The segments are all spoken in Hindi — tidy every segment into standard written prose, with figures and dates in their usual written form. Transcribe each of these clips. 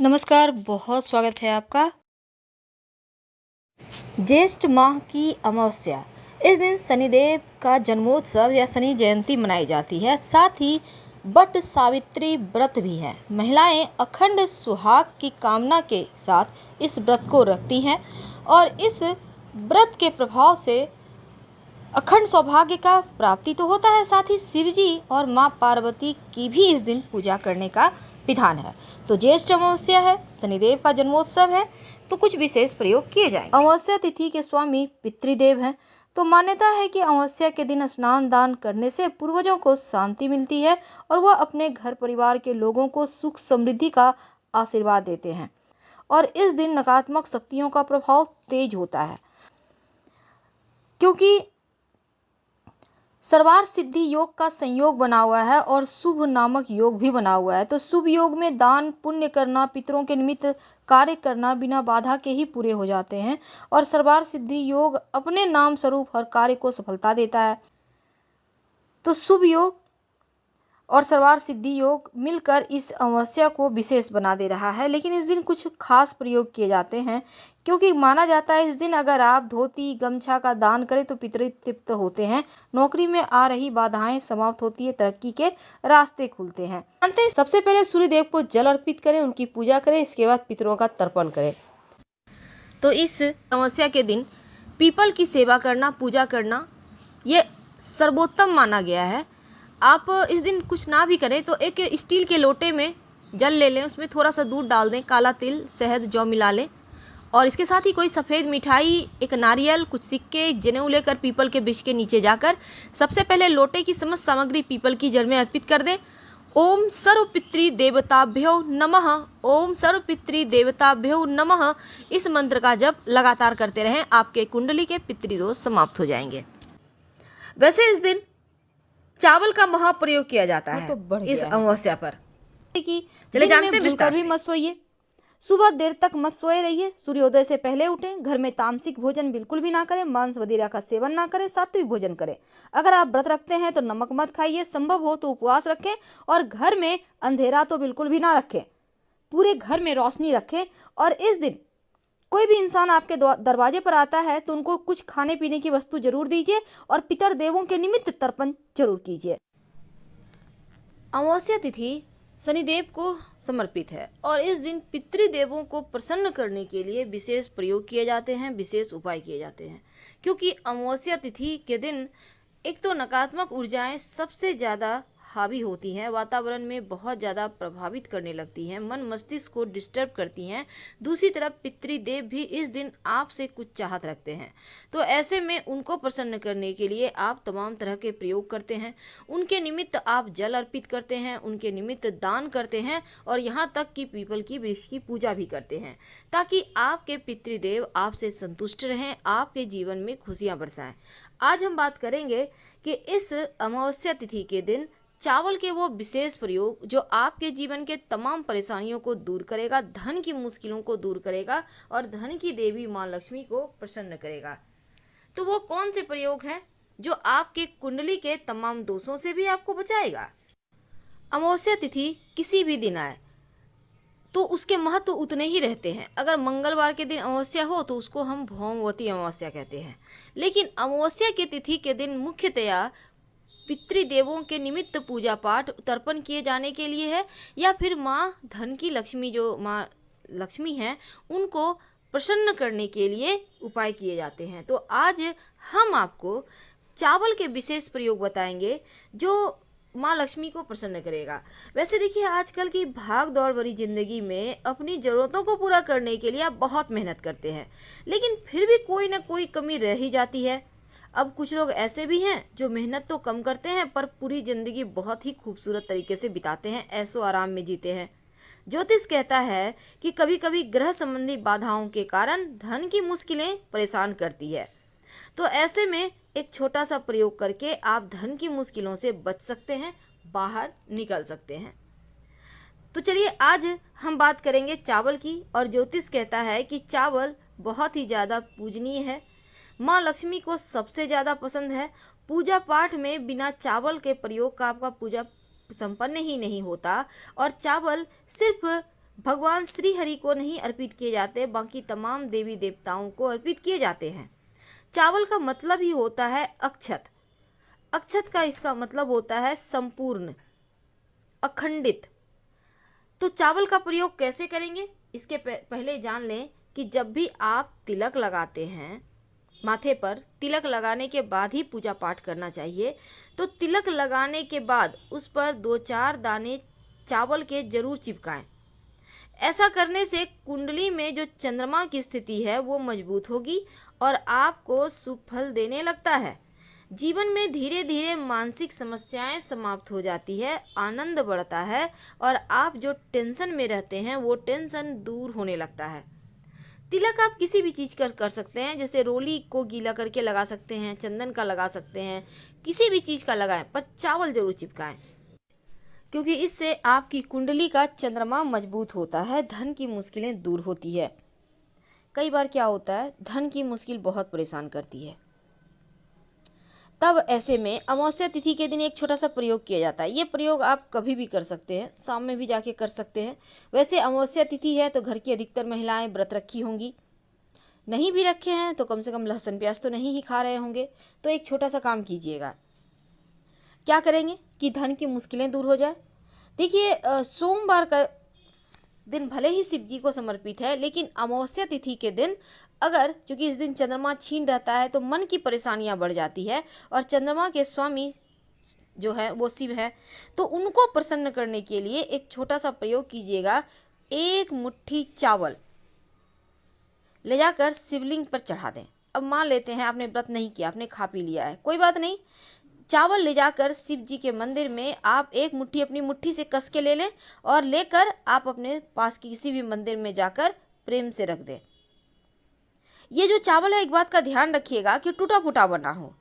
नमस्कार, बहुत स्वागत है आपका। ज्येष्ठ माह की अमावस्या, इस दिन शनिदेव का जन्मोत्सव या शनि जयंती मनाई जाती है। साथ ही वट सावित्री व्रत भी है। महिलाएं अखंड सुहाग की कामना के साथ इस व्रत को रखती हैं और इस व्रत के प्रभाव से अखंड सौभाग्य का प्राप्ति तो होता है, साथ ही शिवजी और माँ पार्वती की भी इस दिन पूजा करने का विधान है। तो ज्येष्ठ अमावस्या है, शनिदेव का जन्मोत्सव है, तो कुछ विशेष प्रयोग किए जाएंगे। अमावस्या तिथि के स्वामी पितृदेव हैं, तो मान्यता है कि अमावस्या के दिन स्नान दान करने से पूर्वजों को शांति मिलती है और वह अपने घर परिवार के लोगों को सुख समृद्धि का आशीर्वाद देते हैं। और इस दिन नकारात्मक शक्तियों का प्रभाव तेज होता है, क्योंकि सर्वार्थ सिद्धि योग का संयोग बना हुआ है और शुभ नामक योग भी बना हुआ है। तो शुभ योग में दान पुण्य करना, पितरों के निमित्त कार्य करना बिना बाधा के ही पूरे हो जाते हैं और सर्वार्थ सिद्धि योग अपने नाम स्वरूप हर कार्य को सफलता देता है। तो शुभ योग और सर्वार्थ सिद्धि योग मिलकर इस अमावस्या को विशेष बना दे रहा है। लेकिन इस दिन कुछ खास प्रयोग किए जाते हैं, क्योंकि माना जाता है इस दिन अगर आप धोती गमछा का दान करें तो पितृ तृप्त होते हैं, नौकरी में आ रही बाधाएं समाप्त होती है, तरक्की के रास्ते खुलते हैं। जानते हैं, सबसे पहले सूर्य देव को जल अर्पित करें, उनकी पूजा करें, इसके बाद पितरों का तर्पण करें। तो इस अमावस्या के दिन पीपल की सेवा करना, पूजा करना ये सर्वोत्तम माना गया है। आप इस दिन कुछ ना भी करें तो एक स्टील के लोटे में जल ले लें, उसमें थोड़ा सा दूध डाल दें, काला तिल, शहद, जौ मिला लें और इसके साथ ही कोई सफ़ेद मिठाई, एक नारियल, कुछ सिक्के, एक जनेऊ लेकर पीपल के वृक्ष के नीचे जाकर सबसे पहले लोटे की समस्त सामग्री पीपल की जड़ में अर्पित कर दें। ओम सर्व पितृ देवताभ्यो नमः, ओम सर्व पितृ देवताभ्यो नमः, इस मंत्र का जप लगातार करते रहें, आपके कुंडली के पितृदोष समाप्त हो जाएंगे। वैसे इस दिन चावल का महाप्रयोग किया जाता है तो इस अमावस्या पर। चले जानते हैं विस्तार से। मत सोइए, सुबह देर तक मत सोए रहिए, सूर्योदय से पहले उठें, घर में तामसिक भोजन बिल्कुल भी ना करें, मांस वगैरह का सेवन ना करें, सात्विक भोजन करें। अगर आप व्रत रखते हैं तो नमक मत खाइए, संभव हो तो उपवास रखें और घर में अंधेरा तो बिल्कुल भी ना रखें, पूरे घर में रोशनी रखें। और इस दिन कोई भी इंसान आपके दरवाजे पर आता है तो उनको कुछ खाने पीने की वस्तु जरूर दीजिए और पितर देवों के निमित्त तर्पण जरूर कीजिए। अमावस्या तिथि शनिदेव को समर्पित है और इस दिन पितृदेवों को प्रसन्न करने के लिए विशेष प्रयोग किए जाते हैं, विशेष उपाय किए जाते हैं। क्योंकि अमावस्या तिथि के दिन एक तो नकारात्मक ऊर्जाएं सबसे ज़्यादा हावी होती हैं, वातावरण में बहुत ज़्यादा प्रभावित करने लगती हैं, मन मस्तिष्क को डिस्टर्ब करती हैं। दूसरी तरफ पितृदेव भी इस दिन आपसे कुछ चाहत रखते हैं, तो ऐसे में उनको प्रसन्न करने के लिए आप तमाम तरह के प्रयोग करते हैं। उनके निमित्त आप जल अर्पित करते हैं, उनके निमित्त दान करते हैं और यहाँ तक कि पीपल की वृक्ष की पूजा भी करते हैं, ताकि आपके पितृदेव आपसे संतुष्ट रहें, आपके जीवन में खुशियाँ बरसाएं। आज हम बात करेंगे कि इस अमावस्या तिथि के दिन चावल के वो विशेष प्रयोग जो आपके जीवन के तमाम परेशानियों को दूर करेगा, धन की मुश्किलों को दूर करेगा और धन की देवी माँ लक्ष्मी को प्रसन्न करेगा। तो वो कौन से प्रयोग हैं जो आपके कुंडली के तमाम दोषों से भी आपको बचाएगा। अमावस्या तिथि किसी भी दिन आए तो उसके महत्व उतने ही रहते हैं। अगर मंगलवार के दिन अमावस्या हो तो उसको हम भौमवती अमावस्या कहते हैं, लेकिन अमावस्या की तिथि के दिन मुख्यतया पितृदेवों के निमित्त पूजा पाठ तर्पण किए जाने के लिए है, या फिर माँ धन की लक्ष्मी, जो माँ लक्ष्मी हैं, उनको प्रसन्न करने के लिए उपाय किए जाते हैं। तो आज हम आपको चावल के विशेष प्रयोग बताएंगे जो माँ लक्ष्मी को प्रसन्न करेगा। वैसे देखिए, आजकल की भाग दौड़ भरी जिंदगी में अपनी ज़रूरतों को पूरा करने के लिए आप बहुत मेहनत करते हैं, लेकिन फिर भी कोई ना कोई कमी रह ही जाती है। अब कुछ लोग ऐसे भी हैं जो मेहनत तो कम करते हैं पर पूरी ज़िंदगी बहुत ही खूबसूरत तरीके से बिताते हैं, ऐशो आराम में जीते हैं। ज्योतिष कहता है कि कभी कभी ग्रह संबंधी बाधाओं के कारण धन की मुश्किलें परेशान करती है, तो ऐसे में एक छोटा सा प्रयोग करके आप धन की मुश्किलों से बच सकते हैं, बाहर निकल सकते हैं। तो चलिए आज हम बात करेंगे चावल की। और ज्योतिष कहता है कि चावल बहुत ही ज़्यादा पूजनीय है, माँ लक्ष्मी को सबसे ज़्यादा पसंद है। पूजा पाठ में बिना चावल के प्रयोग का आपका पूजा संपन्न ही नहीं होता और चावल सिर्फ भगवान श्री हरि को नहीं अर्पित किए जाते, बाकी तमाम देवी देवताओं को अर्पित किए जाते हैं। चावल का मतलब ही होता है अक्षत। अक्षत का इसका मतलब होता है संपूर्ण, अखंडित। तो चावल का प्रयोग कैसे करेंगे, इसके पहले जान लें कि जब भी आप तिलक लगाते हैं, माथे पर तिलक लगाने के बाद ही पूजा पाठ करना चाहिए। तो तिलक लगाने के बाद उस पर 2-4 दाने चावल के जरूर चिपकाएं। ऐसा करने से कुंडली में जो चंद्रमा की स्थिति है वो मजबूत होगी और आपको शुभ फल देने लगता है। जीवन में धीरे धीरे मानसिक समस्याएं समाप्त हो जाती है, आनंद बढ़ता है और आप जो टेंशन में रहते हैं वो टेंशन दूर होने लगता है। तिलक आप किसी भी चीज़ कर सकते हैं, जैसे रोली को गीला करके लगा सकते हैं, चंदन का लगा सकते हैं, किसी भी चीज़ का लगाएं, पर चावल जरूर चिपकाएं, क्योंकि इससे आपकी कुंडली का चंद्रमा मजबूत होता है, धन की मुश्किलें दूर होती है। कई बार क्या होता है, धन की मुश्किल बहुत परेशान करती है। तब ऐसे में अमावस्या तिथि के दिन एक छोटा सा प्रयोग किया जाता है। ये प्रयोग आप कभी भी कर सकते हैं, शाम में भी जाके कर सकते हैं। वैसे अमावस्या तिथि है तो घर की अधिकतर महिलाएं व्रत रखी होंगी, नहीं भी रखे हैं तो कम से कम लहसुन प्याज तो नहीं ही खा रहे होंगे। तो एक छोटा सा काम कीजिएगा। क्या करेंगे कि धन की मुश्किलें दूर हो जाए। देखिए, सोमवार का दिन भले ही शिव जी को समर्पित है, लेकिन अमावस्या तिथि के दिन अगर, चूंकि इस दिन चंद्रमा क्षीण रहता है तो मन की परेशानियां बढ़ जाती है, और चंद्रमा के स्वामी जो है वो शिव है, तो उनको प्रसन्न करने के लिए एक छोटा सा प्रयोग कीजिएगा। एक मुट्ठी चावल ले जाकर शिवलिंग पर चढ़ा दें। अब मान लेते हैं आपने व्रत नहीं किया, आपने खा पी लिया है, कोई बात नहीं, चावल ले जाकर शिव जी के मंदिर में आप एक मुट्ठी अपनी मुट्ठी से कस के ले लें और लेकर आप अपने पास की किसी भी मंदिर में जाकर प्रेम से रख दें। ये जो चावल है, एक बात का ध्यान रखिएगा कि टूटा फूटा बना हो।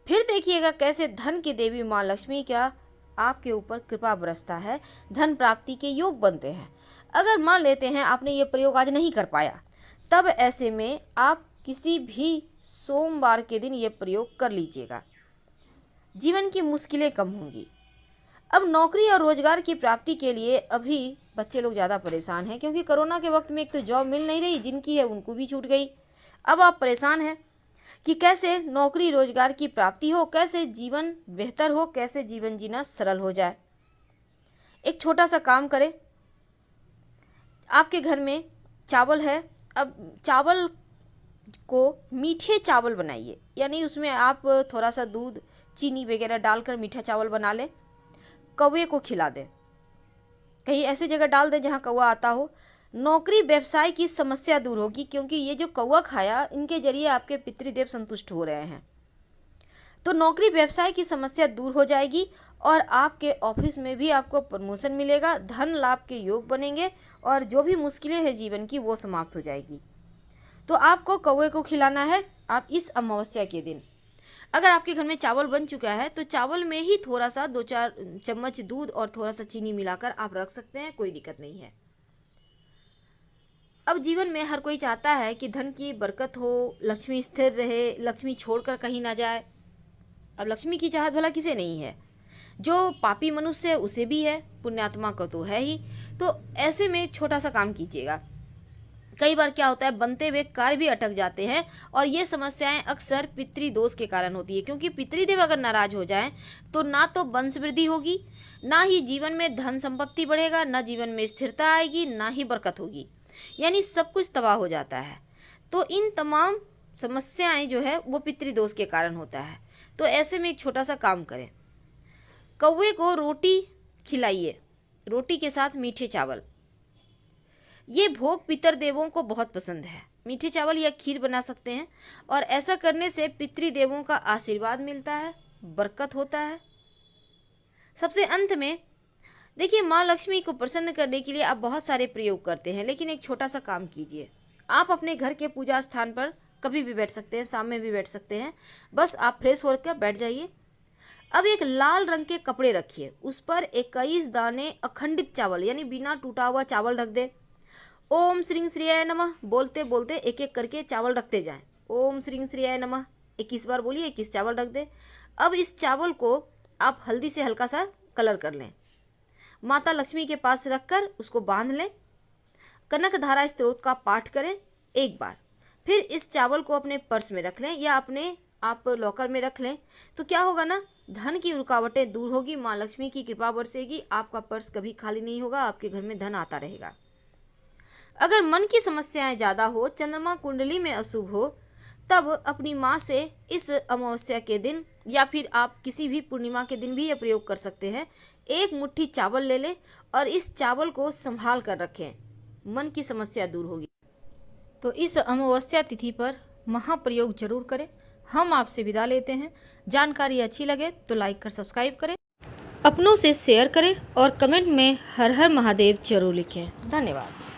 फिर देखिएगा कैसे धन की देवी माँ लक्ष्मी का आपके ऊपर कृपा बरसता है, धन प्राप्ति के योग बनते हैं। अगर मान लेते हैं आपने ये प्रयोग आज नहीं कर पाया, तब ऐसे में आप किसी भी सोमवार के दिन ये प्रयोग कर लीजिएगा, जीवन की मुश्किलें कम होंगी। अब नौकरी और रोजगार की प्राप्ति के लिए अभी बच्चे लोग ज़्यादा परेशान हैं, क्योंकि कोरोना के वक्त में एक तो जॉब मिल नहीं रही, जिनकी है उनको भी छूट गई। अब आप परेशान हैं कि कैसे नौकरी रोजगार की प्राप्ति हो, कैसे जीवन बेहतर हो, कैसे जीवन जीना सरल हो जाए। एक छोटा सा काम करें। आपके घर में चावल है, अब चावल को मीठे चावल बनाइए, यानी उसमें आप थोड़ा सा दूध चीनी वगैरह डालकर मीठा चावल बना लें, कौवे को खिला दें। कहीं ऐसी जगह डाल दें जहां कौवा आता हो। नौकरी व्यवसाय की समस्या दूर होगी, क्योंकि ये जो कौवा खाया, इनके जरिए आपके पितृदेव संतुष्ट हो रहे हैं। तो नौकरी व्यवसाय की समस्या दूर हो जाएगी और आपके ऑफिस में भी आपको प्रमोशन मिलेगा, धन लाभ के योग बनेंगे और जो भी मुश्किलें हैं जीवन की वो समाप्त हो जाएगी। तो आपको कौवे को खिलाना है आप इस अमावस्या के दिन। अगर आपके घर में चावल बन चुका है तो चावल में ही थोड़ा सा 2-4 चम्मच दूध और थोड़ा सा चीनी मिलाकर आप रख सकते हैं, कोई दिक्कत नहीं है। अब जीवन में हर कोई चाहता है कि धन की बरकत हो, लक्ष्मी स्थिर रहे, लक्ष्मी छोड़कर कहीं ना जाए। अब लक्ष्मी की चाहत भला किसे नहीं है, जो पापी मनुष्य है उसे भी है, पुण्यात्मा को तो है ही। तो ऐसे में एक छोटा सा काम कीजिएगा। कई बार क्या होता है, बनते हुए कार्य भी अटक जाते हैं और ये समस्याएं अक्सर पितृदोष के कारण होती है, क्योंकि पितृदेव अगर नाराज हो जाएं तो ना तो वंश वृद्धि होगी, ना ही जीवन में धन संपत्ति बढ़ेगा, ना जीवन में स्थिरता आएगी, ना ही बरकत होगी, यानी सब कुछ तबाह हो जाता है। तो इन तमाम समस्याएं जो है वो पितृदोष के कारण होता है। तो ऐसे में एक छोटा सा काम करें, कौवे को रोटी खिलाइए, रोटी के साथ मीठे चावल। ये भोग पितर देवों को बहुत पसंद है। मीठे चावल या खीर बना सकते हैं और ऐसा करने से पितृदेवों का आशीर्वाद मिलता है, बरकत होता है। सबसे अंत में देखिए, माँ लक्ष्मी को प्रसन्न करने के लिए आप बहुत सारे प्रयोग करते हैं, लेकिन एक छोटा सा काम कीजिए। आप अपने घर के पूजा स्थान पर कभी भी बैठ सकते हैं, शाम में भी बैठ सकते हैं, बस आप फ्रेश होकर बैठ जाइए। अब एक लाल रंग के कपड़े रखिए, उस पर 21 दाने अखंडित चावल यानी बिना टूटा हुआ चावल रख दे। ओम श्रीं श्रीयाय नमः बोलते बोलते एक एक करके चावल रखते जाएं। ओम श्रीं श्रीयाय नमः 21 बार बोलिए, 21 चावल रख दे। अब इस चावल को आप हल्दी से हल्का सा कलर कर लें, माता लक्ष्मी के पास रखकर उसको बांध लें कनकधारा स्त्रोत का पाठ करें एक बार। फिर इस चावल को अपने पर्स में रख लें या अपने आप लॉकर में रख लें। तो क्या होगा ना, धन की रुकावटें दूर होगी, माँ लक्ष्मी की कृपा बरसेगी, आपका पर्स कभी खाली नहीं होगा, आपके घर में धन आता रहेगा। अगर मन की समस्याएं ज़्यादा हो, चंद्रमा कुंडली में अशुभ हो, तब अपनी माँ से इस अमावस्या के दिन या फिर आप किसी भी पूर्णिमा के दिन भी यह प्रयोग कर सकते हैं। एक मुट्ठी चावल ले लें और इस चावल को संभाल कर रखें, मन की समस्या दूर होगी। तो इस अमावस्या तिथि पर महाप्रयोग जरूर करें। हम आपसे विदा लेते हैं। जानकारी अच्छी लगे तो लाइक कर सब्सक्राइब करें, अपनों से शेयर करें और कमेंट में हर हर महादेव जरूर लिखें। धन्यवाद।